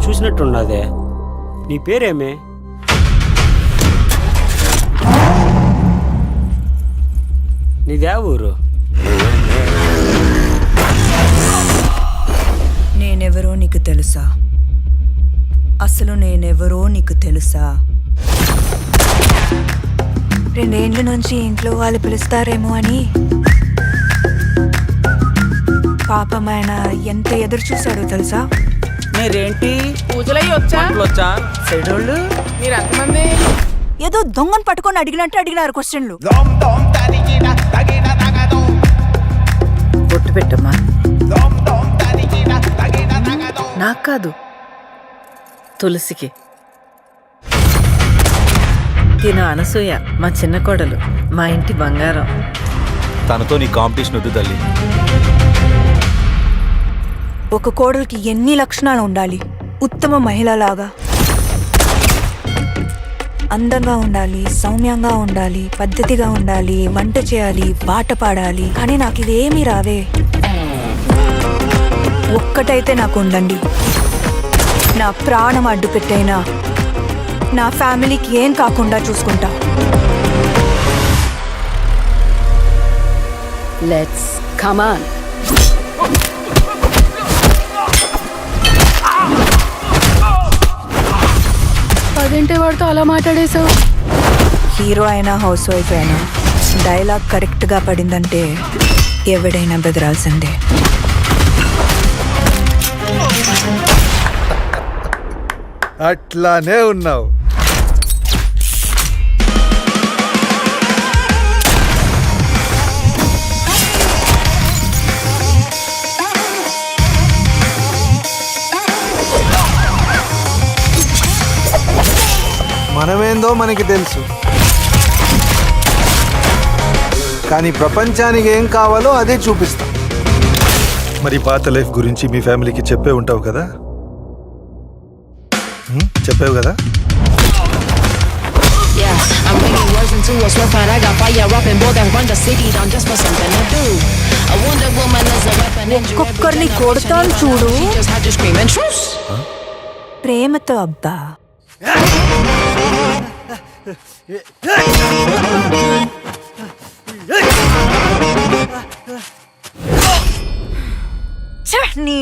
చూసినట్టున్నదే. నీ పేరేమే? నీదే ఊరు? నేనెవరో నీకు తెలుసా? అసలు నేనెవరో నీకు తెలుసా? 2 ఏళ్ల నుంచి ఇంట్లో వాళ్ళు పిలుస్తారేమో అని పాపం ఆయన ఎంత ఎదురు చూశాడో తెలుసా? మీరేంటి పూజలయ్యి వచ్చా సెడోళ్ళు? మీరు ఎంతమంది? ఏదో దొంగను పట్టుకొని అడిగినట్టు అడిగినారు క్వశ్చన్లు. బొట్టు పెట్టమ్మా. నాకు కాదు, తులసికి. తిను అనసూయ, మా చిన్న కోడలు, మా ఇంటి బంగారం. తనతో నీ కాంపిటీషన్ వద్దు తల్లి. ఒక కోడలికి ఎన్ని లక్షణాలు ఉండాలి? ఉత్తమ మహిళలాగా అందంగా ఉండాలి, సౌమ్యంగా ఉండాలి, పద్ధతిగా ఉండాలి, వంట చేయాలి, పాట పాడాలి. కానీ నాకు ఇదేమీ రావే. ఒక్కటైతే నాకు ఉండండి, నా ప్రాణం అడ్డు పెట్టైనా నా ఫ్యామిలీకి ఏం కాకుండా చూసుకుంటా. Let's come on. అదేంటే వాడితో అలా మాట్లాడేశావు? హీరో అయినా హౌస్ వైఫ్ అయినా డైలాగ్ కరెక్ట్గా పడిందంటే ఎవడైనా బెదరాల్సిందే. అట్లానే ఉన్నావు. మనమేందో మనకి తెలుసు, కానీ ప్రపంచానికి ఏం కావాలో అదే చూపిస్తాం. మరి పాత లైఫ్ గురించి మీ ఫ్యామిలీకి చెప్పే ఉంటావు కదా? చెప్పావు కదా? ఒక్కొక్కరిని కొడతాను చూడు ప్రేమతో. అబ్బా నీ